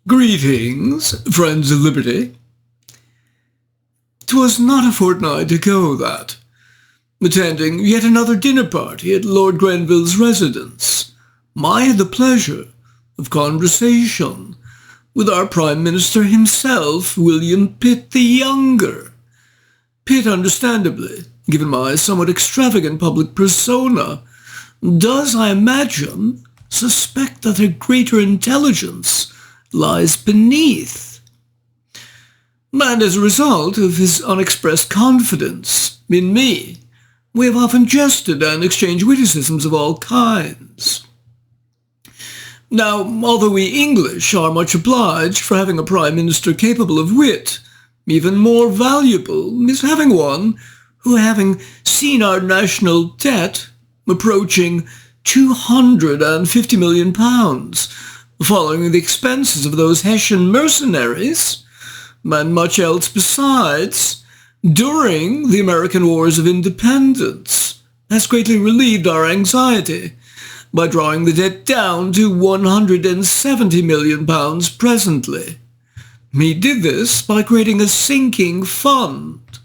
Greetings, friends of liberty. 'Twas not a fortnight ago that, attending yet another dinner party at Lord Grenville's residence, I had the pleasure of conversation with our Prime Minister himself, William Pitt the Younger. Pitt, understandably, given my somewhat extravagant public persona, does, I imagine, suspect that a greater intelligence lies beneath. And as a result of his unexpressed confidence in me, we have often jested and exchanged witticisms of all kinds. Now, although we English are much obliged for having a Prime Minister capable of wit, even more valuable is having one who, having seen our national debt approaching £250 million, following the expenses of those Hessian mercenaries, and much else besides, during the American Wars of Independence, has greatly relieved our anxiety by drawing the debt down to £170 million presently. He did this by creating a sinking fund,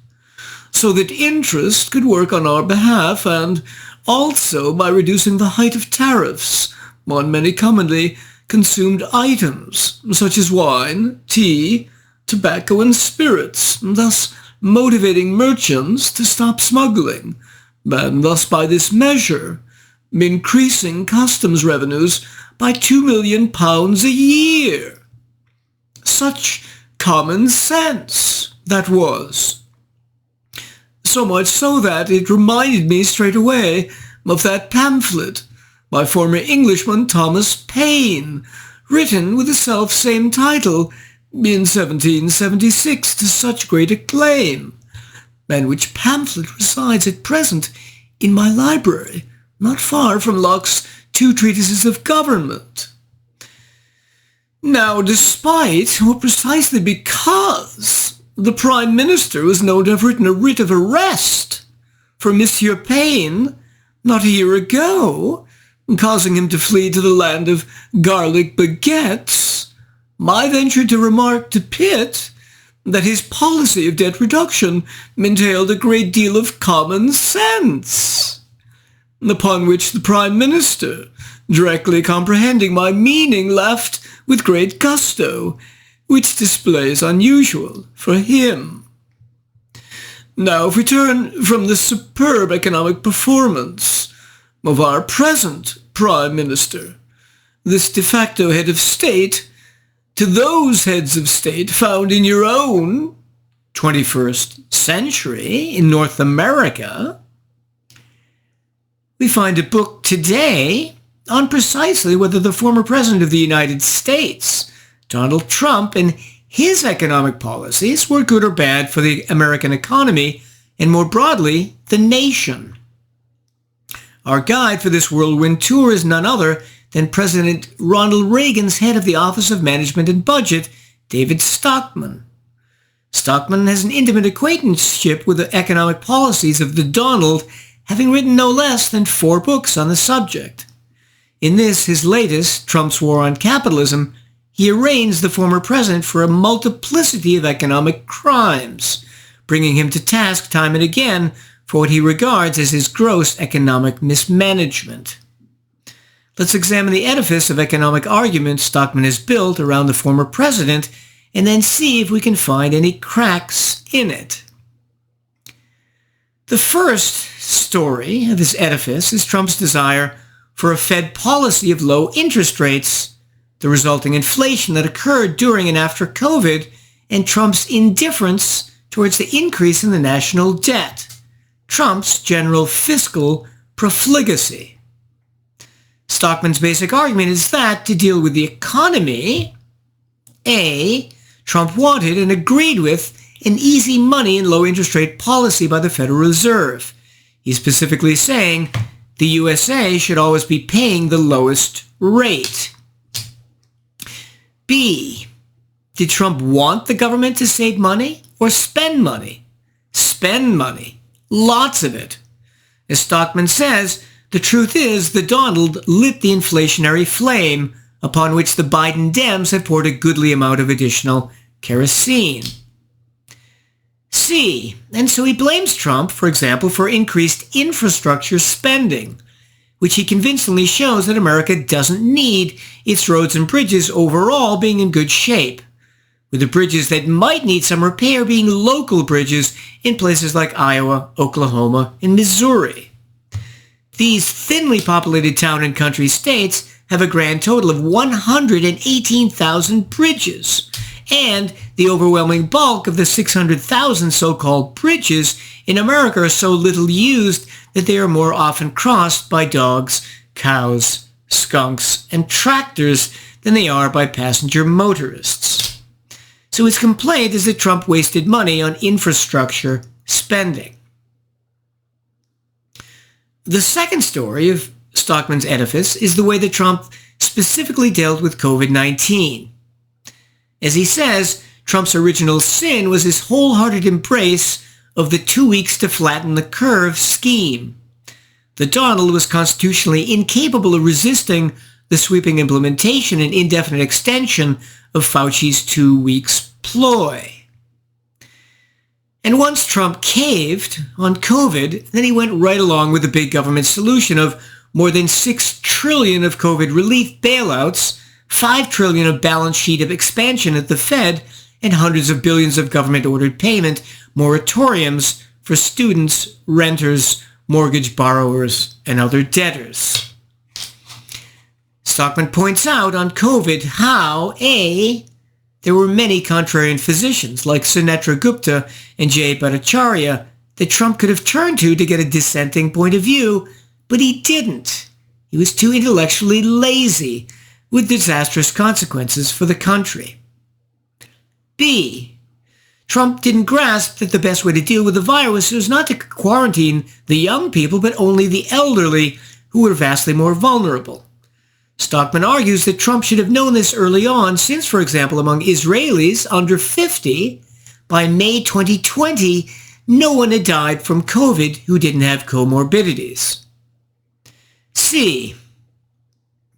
so that interest could work on our behalf, and also by reducing the height of tariffs on many commonly consumed items, such as wine, tea, tobacco, and spirits, thus motivating merchants to stop smuggling, and thus by this measure increasing customs revenues by £2 million a year. Such common sense that was. So much so that it reminded me straight away of that pamphlet by former Englishman Thomas Paine, written with the self-same title in 1776 to such great acclaim, and which pamphlet resides at present in my library, not far from Locke's 2 treatises of government. Now, despite, or precisely because, the Prime Minister was known to have written a writ of arrest for Monsieur Paine not a year ago, causing him to flee to the land of garlic baguettes, I ventured to remark to Pitt that his policy of debt reduction entailed a great deal of common sense, upon which the Prime Minister, directly comprehending my meaning, laughed with great gusto, which display is unusual for him. Now, if we turn from the superb economic performance of our present Prime Minister, this de facto head of state, to those heads of state found in your own 21st century in North America, we find a book today on precisely whether the former President of the United States, Donald Trump, and his economic policies were good or bad for the American economy and, more broadly, the nation. Our guide for this whirlwind tour is none other than President Ronald Reagan's head of the Office of Management and Budget, David Stockman. Stockman has an intimate acquaintanceship with the economic policies of the Donald, having written no less than 4 books on the subject. In this, his latest, Trump's War on Capitalism, he arraigns the former president for a multiplicity of economic crimes, bringing him to task time and again for what he regards as his gross economic mismanagement. Let's examine the edifice of economic argument Stockman has built around the former president and then see if we can find any cracks in it. The first story of his edifice is Trump's desire for a Fed policy of low interest rates, the resulting inflation that occurred during and after COVID, and Trump's indifference towards the increase in the national debt, Trump's general fiscal profligacy. Stockman's basic argument is that to deal with the economy, A, Trump wanted and agreed with an easy money and low interest rate policy by the Federal Reserve. He's specifically saying the USA should always be paying the lowest rate. B, did Trump want the government to save money or spend money? Spend money. Lots of it. As Stockman says, the truth is the Donald lit the inflationary flame upon which the Biden Dems have poured a goodly amount of additional kerosene. C. And so he blames Trump, for example, for increased infrastructure spending, which he convincingly shows that America doesn't need its roads and bridges overall being in good shape, with the bridges that might need some repair being local bridges in places like Iowa, Oklahoma, and Missouri. These thinly populated town and country states have a grand total of 118,000 bridges, and the overwhelming bulk of the 600,000 so-called bridges in America are so little used that they are more often crossed by dogs, cows, skunks, and tractors than they are by passenger motorists. So his complaint is that Trump wasted money on infrastructure spending. The second story of Stockman's edifice is the way that Trump specifically dealt with COVID-19. As he says, Trump's original sin was his wholehearted embrace of the 2 weeks to flatten the curve scheme. The Donald was constitutionally incapable of resisting the sweeping implementation and indefinite extension of Fauci's 2 weeks ploy. And once Trump caved on COVID, then he went right along with the big government solution of more than $6 trillion of COVID relief bailouts, $5 trillion of balance sheet of expansion at the Fed, and hundreds of billions of government-ordered payment moratoriums for students, renters, mortgage borrowers, and other debtors. Stockman points out on COVID how, A, there were many contrarian physicians like Sunetra Gupta and Jay Bhattacharya that Trump could have turned to get a dissenting point of view, but he didn't. He was too intellectually lazy, with disastrous consequences for the country. B. Trump didn't grasp that the best way to deal with the virus was not to quarantine the young people, but only the elderly, who were vastly more vulnerable. Stockman argues that Trump should have known this early on, since, for example, among Israelis under 50, by May 2020, no one had died from COVID who didn't have comorbidities. C.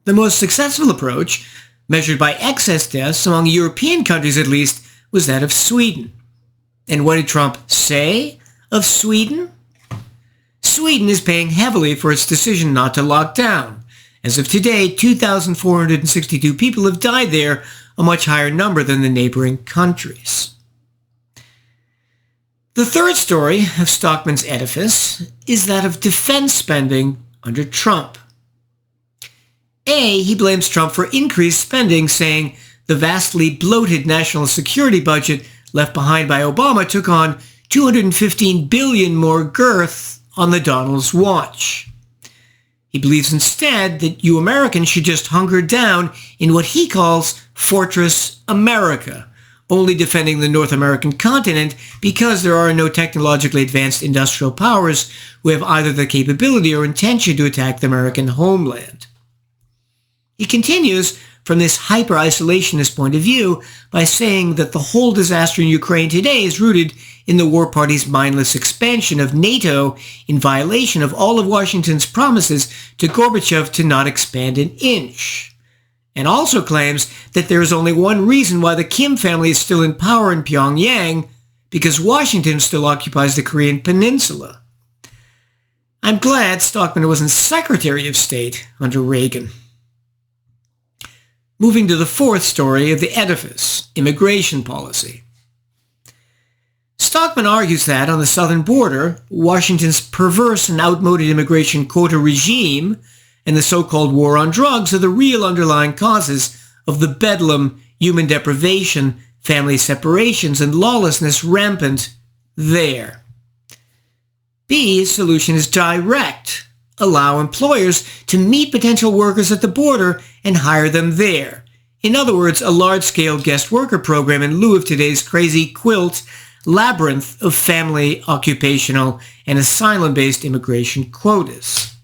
The most successful approach, measured by excess deaths among European countries at least, was that of Sweden. And what did Trump say of Sweden? Sweden is paying heavily for its decision not to lock down. As of today, 2,462 people have died there, a much higher number than the neighboring countries. The third story of Stockman's edifice is that of defense spending under Trump. A, he blames Trump for increased spending, saying the vastly bloated national security budget left behind by Obama took on $215 billion more girth on the Donald's watch. He believes instead that you Americans should just hunker down in what he calls Fortress America, only defending the North American continent because there are no technologically advanced industrial powers who have either the capability or intention to attack the American homeland. He continues from this hyper-isolationist point of view by saying that the whole disaster in Ukraine today is rooted in the war party's mindless expansion of NATO in violation of all of Washington's promises to Gorbachev to not expand an inch, and also claims that there is only one reason why the Kim family is still in power in Pyongyang, because Washington still occupies the Korean Peninsula. I'm glad Stockman wasn't Secretary of State under Reagan. Moving to the fourth story of the edifice, immigration policy. Stockman argues that, on the southern border, Washington's perverse and outmoded immigration quota regime and the so-called war on drugs are the real underlying causes of the bedlam, human deprivation, family separations, and lawlessness rampant there. B, his solution is direct. Allow employers to meet potential workers at the border and hire them there. In other words, a large-scale guest worker program in lieu of today's crazy quilt labyrinth of family, occupational, and asylum-based immigration quotas.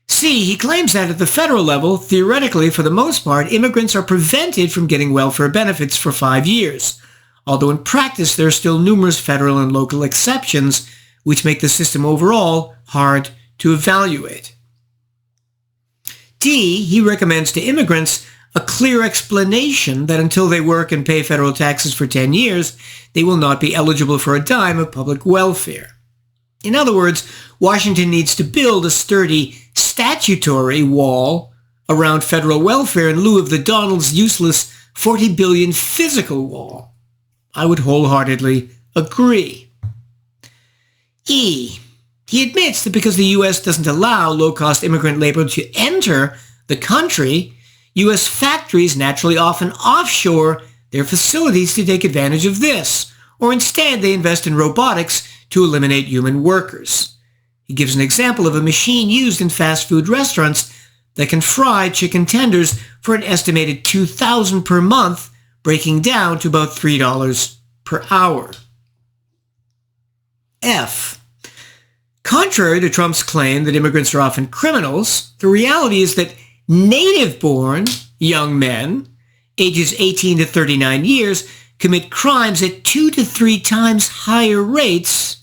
C, he claims that at the federal level, theoretically, for the most part, immigrants are prevented from getting welfare benefits for 5 years, although in practice there are still numerous federal and local exceptions which make the system overall hard to evaluate. D, he recommends to immigrants a clear explanation that until they work and pay federal taxes for 10 years, they will not be eligible for a dime of public welfare. In other words, Washington needs to build a sturdy statutory wall around federal welfare in lieu of the Donald's useless $40 billion physical wall. I would wholeheartedly agree. E, he admits that because the U.S. doesn't allow low-cost immigrant labor to enter the country, U.S. factories naturally often offshore their facilities to take advantage of this, or instead they invest in robotics to eliminate human workers. He gives an example of a machine used in fast food restaurants that can fry chicken tenders for an estimated $2,000 per month, breaking down to about $3 per hour. F. Contrary to Trump's claim that immigrants are often criminals, the reality is that native-born young men, ages 18 to 39 years, commit crimes at 2 to 3 times higher rates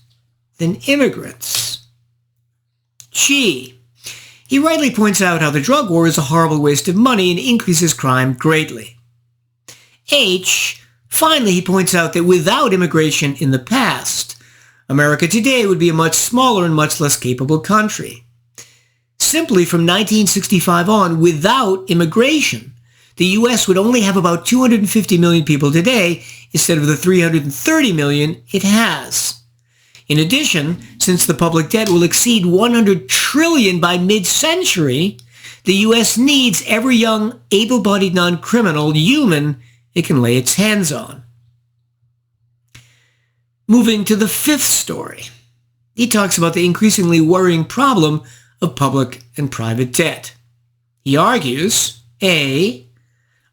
than immigrants. G. He rightly points out how the drug war is a horrible waste of money and increases crime greatly. H. Finally, he points out that without immigration in the past, America today would be a much smaller and much less capable country. Simply from 1965 on, without immigration, the U.S. would only have about 250 million people today instead of the 330 million it has. In addition, since the public debt will exceed 100 trillion by mid-century, the U.S. needs every young, able-bodied non-criminal human it can lay its hands on. Moving to the fifth story, he talks about the increasingly worrying problem of public and private debt. He argues, A,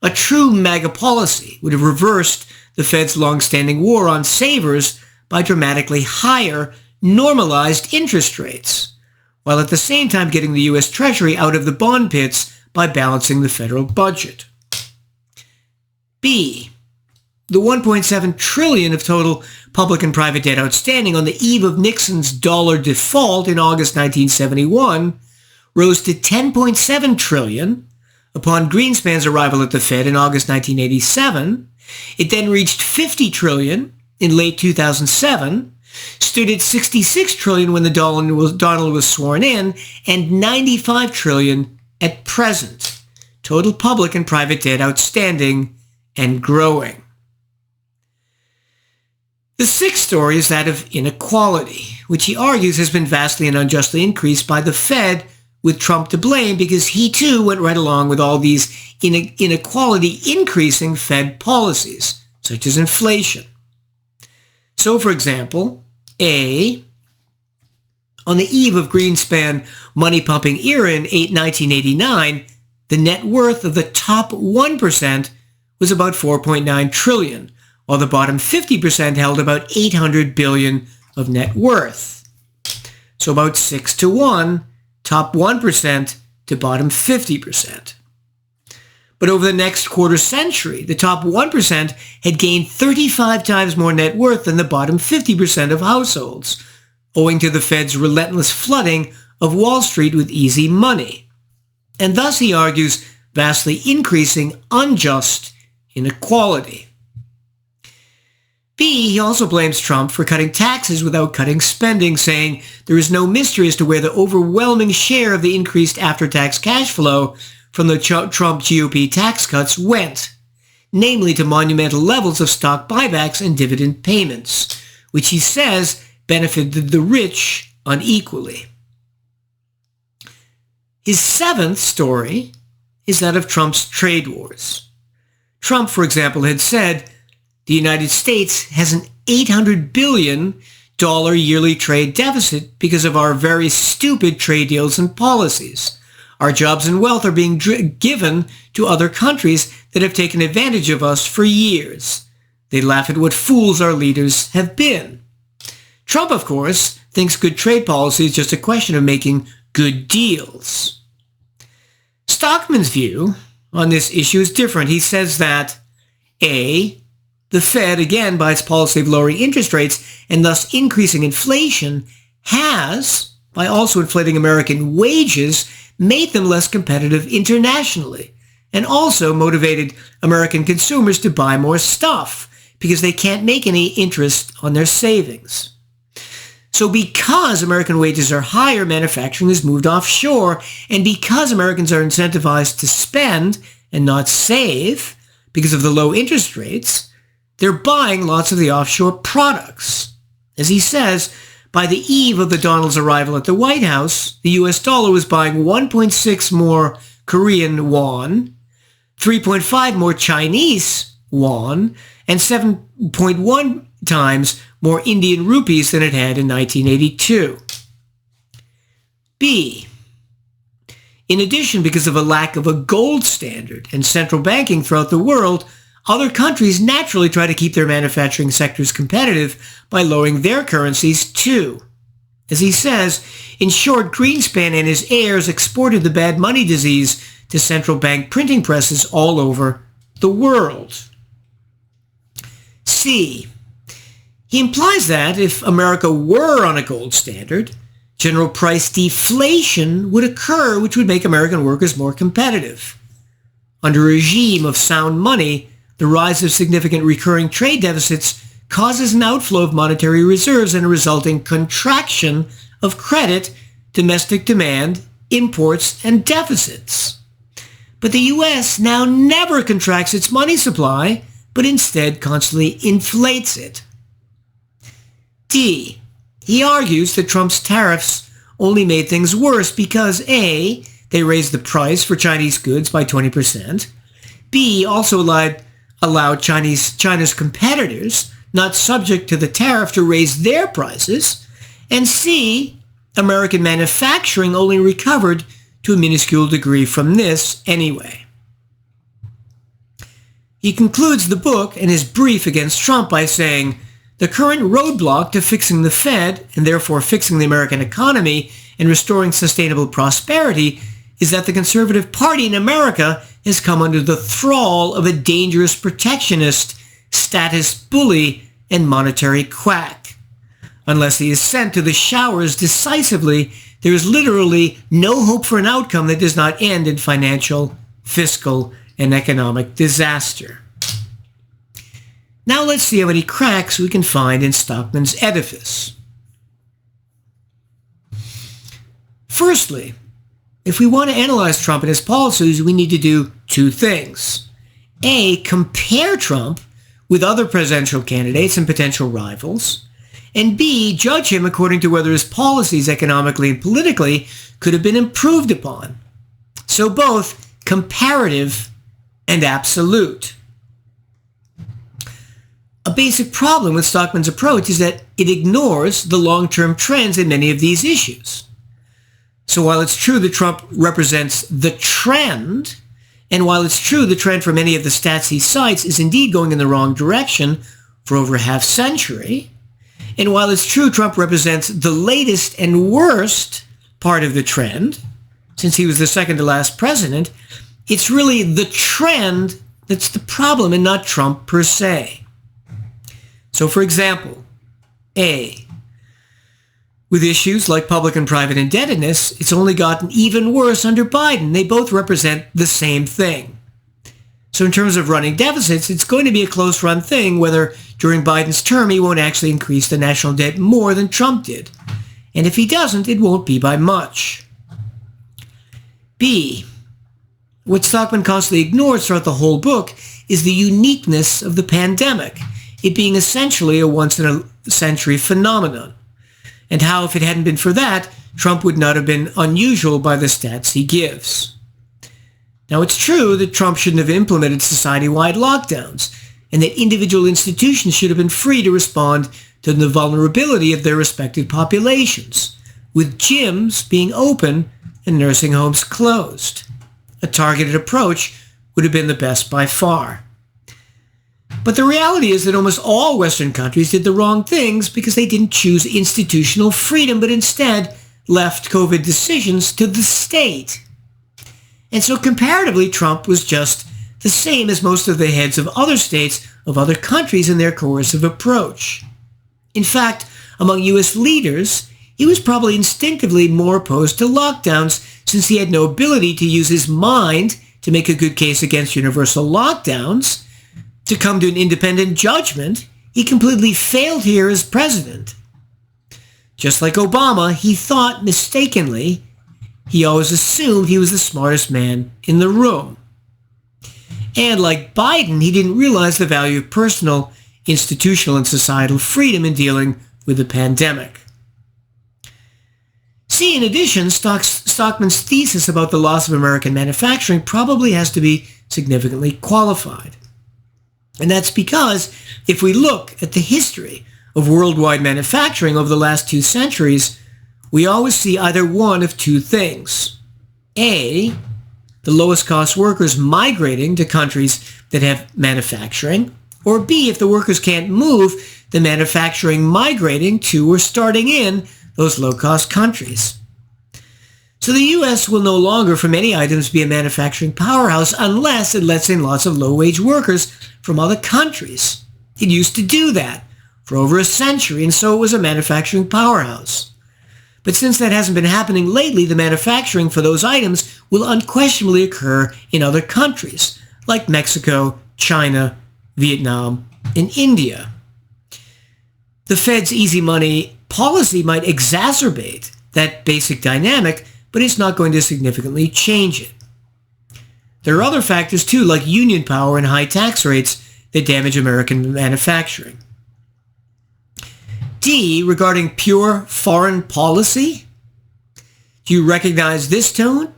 a true MAGA policy would have reversed the Fed's long-standing war on savers by dramatically higher, normalized interest rates, while at the same time getting the U.S. Treasury out of the bond pits by balancing the federal budget. B, the $1.7 trillion of total public and private debt outstanding on the eve of Nixon's dollar default in August 1971 rose to $10.7 trillion upon Greenspan's arrival at the Fed in August 1987. It then reached $50 trillion in late 2007, stood at $66 trillion when Donald was sworn in, and $95 trillion at present. Total public and private debt outstanding and growing. The sixth story is that of inequality, which he argues has been vastly and unjustly increased by the Fed, with Trump to blame because he too went right along with all these inequality-increasing Fed policies, such as inflation. So, for example, A, on the eve of Greenspan money-pumping era in 1989, the net worth of the top 1% was about $4.9 trillion, while the bottom 50% held about $800 billion of net worth. So about 6 to 1, top 1% to bottom 50%. But over the next quarter century, the top 1% had gained 35 times more net worth than the bottom 50% of households, owing to the Fed's relentless flooding of Wall Street with easy money. And thus, he argues, vastly increasing unjust inequality. B, he also blames Trump for cutting taxes without cutting spending, saying there is no mystery as to where the overwhelming share of the increased after-tax cash flow from the Trump GOP tax cuts went, namely to monumental levels of stock buybacks and dividend payments, which he says benefited the rich unequally. His seventh story is that of Trump's trade wars. Trump, for example, had said the United States has an $800 billion yearly trade deficit because of our very stupid trade deals and policies. Our jobs and wealth are being given to other countries that have taken advantage of us for years. They laugh at what fools our leaders have been. Trump, of course, thinks good trade policy is just a question of making good deals. Stockman's view on this issue is different. He says that, A, the Fed, again, by its policy of lowering interest rates and thus increasing inflation, has, by also inflating American wages, made them less competitive internationally and also motivated American consumers to buy more stuff because they can't make any interest on their savings. So because American wages are higher, manufacturing has moved offshore, and because Americans are incentivized to spend and not save because of the low interest rates, they're buying lots of the offshore products. As he says, by the eve of the Donald's arrival at the White House, the US dollar was buying 1.6 more Korean won, 3.5 more Chinese won, and 7.1 times more Indian rupees than it had in 1982. B. In addition, because of a lack of a gold standard and central banking throughout the world, other countries naturally try to keep their manufacturing sectors competitive by lowering their currencies too. As he says, in short, Greenspan and his heirs exported the bad money disease to central bank printing presses all over the world. C. He implies that if America were on a gold standard, general price deflation would occur, which would make American workers more competitive. Under a regime of sound money, the rise of significant recurring trade deficits causes an outflow of monetary reserves and a resulting contraction of credit, domestic demand, imports, and deficits. But the U.S. now never contracts its money supply, but instead constantly inflates it. D. He argues that Trump's tariffs only made things worse because A. They raised the price for Chinese goods by 20%. B. Also allowed China's competitors, not subject to the tariff, to raise their prices. And C. American manufacturing only recovered to a minuscule degree from this anyway. He concludes the book and his brief against Trump by saying, the current roadblock to fixing the Fed, and therefore fixing the American economy and restoring sustainable prosperity, is that the Conservative Party in America has come under the thrall of a dangerous protectionist, status bully, and monetary quack. Unless he is sent to the showers decisively, there is literally no hope for an outcome that does not end in financial, fiscal, and economic disaster. Now let's see how many cracks we can find in Stockman's edifice. Firstly, if we want to analyze Trump and his policies, we need to do two things. A, compare Trump with other presidential candidates and potential rivals. And B, judge him according to whether his policies economically and politically could have been improved upon. So both comparative and absolute. A basic problem with Stockman's approach is that it ignores the long-term trends in many of these issues. So while it's true that Trump represents the trend, and while it's true the trend for many of the stats he cites is indeed going in the wrong direction for over a half century, and while it's true Trump represents the latest and worst part of the trend, since he was the second to last president, it's really the trend that's the problem and not Trump per se. So for example, A, with issues like public and private indebtedness, it's only gotten even worse under Biden. They both represent the same thing. So in terms of running deficits, it's going to be a close-run thing whether during Biden's term he won't actually increase the national debt more than Trump did. And if he doesn't, it won't be by much. B, what Stockman constantly ignores throughout the whole book is the uniqueness of the pandemic, it being essentially a once-in-a-century phenomenon, and how if it hadn't been for that, Trump would not have been unusual by the stats he gives. Now, it's true that Trump shouldn't have implemented society-wide lockdowns, and that individual institutions should have been free to respond to the vulnerability of their respective populations, with gyms being open and nursing homes closed. A targeted approach would have been the best by far. But the reality is that almost all Western countries did the wrong things because they didn't choose institutional freedom, but instead left COVID decisions to the state. And so comparatively, Trump was just the same as most of the heads of other states of other countries in their coercive approach. In fact, among U.S. leaders, he was probably instinctively more opposed to lockdowns since he had no ability to use his mind to make a good case against universal lockdowns. To come to an independent judgment, he completely failed here as president. Just like Obama, he thought mistakenly, he always assumed he was the smartest man in the room. And like Biden, he didn't realize the value of personal, institutional, and societal freedom in dealing with the pandemic. See, in addition, Stockman's thesis about the loss of American manufacturing probably has to be significantly qualified. And that's because if we look at the history of worldwide manufacturing over the last 2 centuries, we always see either one of two things. A, the lowest cost workers migrating to countries that have manufacturing, or B, if the workers can't move, the manufacturing migrating to or starting in those low-cost countries. So the U.S. will no longer, for many items, be a manufacturing powerhouse unless it lets in lots of low-wage workers from other countries. It used to do that for over a century, and so it was a manufacturing powerhouse. But since that hasn't been happening lately, the manufacturing for those items will unquestionably occur in other countries, like Mexico, China, Vietnam, and India. The Fed's easy money policy might exacerbate that basic dynamic, but it's not going to significantly change it. There are other factors too, like union power and high tax rates that damage American manufacturing. D, regarding pure foreign policy. Do you recognize this tune?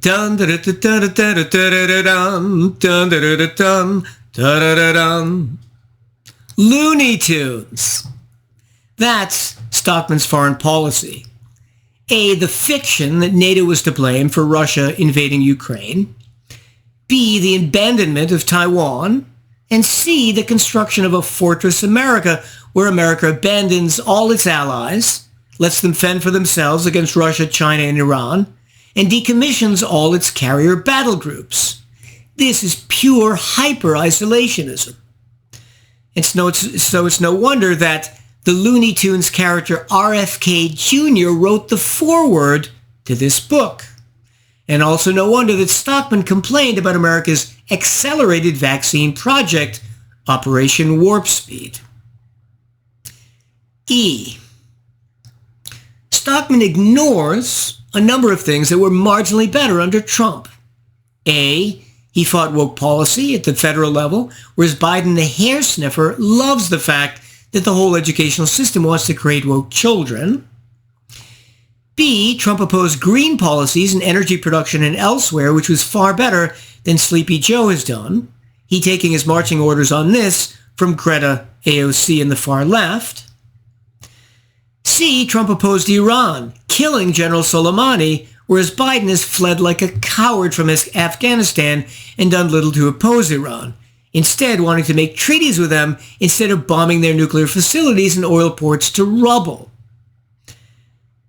Dun da da da da da da da da dun dun da da da dun da da da dun. Looney Tunes. That's Stockman's foreign policy. A, the fiction that NATO was to blame for Russia invading Ukraine. B, the abandonment of Taiwan. And C, the construction of a fortress America, where America abandons all its allies, lets them fend for themselves against Russia, China, and Iran, and decommissions all its carrier battle groups. This is pure hyper-isolationism. So it's no wonder that the Looney Tunes character RFK Jr. wrote the foreword to this book. And also no wonder that Stockman complained about America's accelerated vaccine project, Operation Warp Speed. E. Stockman ignores a number of things that were marginally better under Trump. A. He fought woke policy at the federal level, whereas Biden, the hair sniffer, loves the fact that the whole educational system wants to create woke children. B. Trump opposed green policies in energy production and elsewhere, which was far better than Sleepy Joe has done. He taking his marching orders on this from Greta, AOC, and the far left. C. Trump opposed Iran, killing General Soleimani, whereas Biden has fled like a coward from Afghanistan and done little to oppose Iran, instead wanting to make treaties with them instead of bombing their nuclear facilities and oil ports to rubble.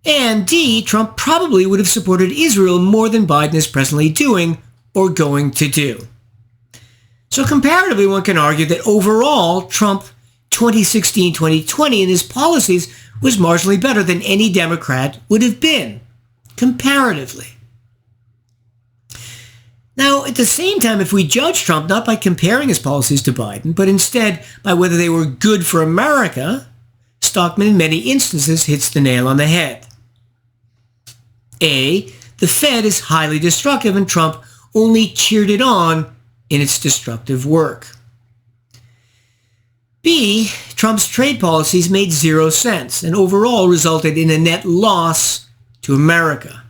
And D, Trump probably would have supported Israel more than Biden is presently doing or going to do. So comparatively, one can argue that overall, Trump 2016-2020 and his policies was marginally better than any Democrat would have been, comparatively. Now, at the same time, if we judge Trump not by comparing his policies to Biden, but instead by whether they were good for America, Stockman in many instances hits the nail on the head. A, the Fed is highly destructive and Trump only cheered it on in its destructive work. B, Trump's trade policies made zero sense and overall resulted in a net loss to America.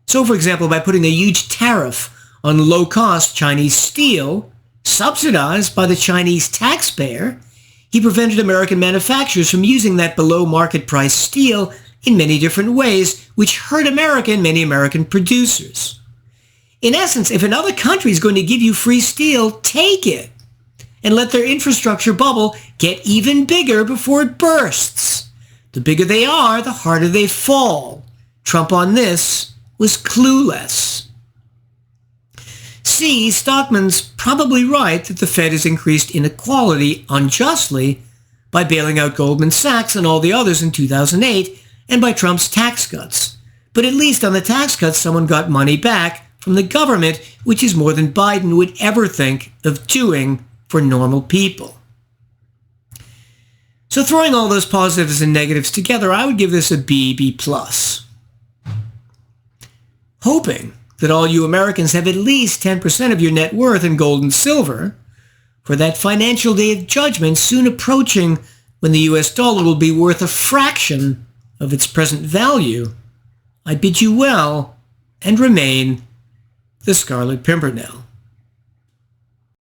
So, for example, by putting a huge tariff on low-cost Chinese steel, subsidized by the Chinese taxpayer, he prevented American manufacturers from using that below-market price steel in many different ways, which hurt America and many American producers. In essence, if another country is going to give you free steel, take it and let their infrastructure bubble get even bigger before it bursts. The bigger they are, the harder they fall. Trump on this was clueless. C, Stockman's probably right that the Fed has increased inequality unjustly by bailing out Goldman Sachs and all the others in 2008, and by Trump's tax cuts. But at least on the tax cuts, someone got money back from the government, which is more than Biden would ever think of doing for normal people. So throwing all those positives and negatives together, I would give this a B, B+. Hoping that all you Americans have at least 10% of your net worth in gold and silver, for that financial day of judgment soon approaching when the US dollar will be worth a fraction of its present value, I bid you well and remain the Scarlet Pimpernel.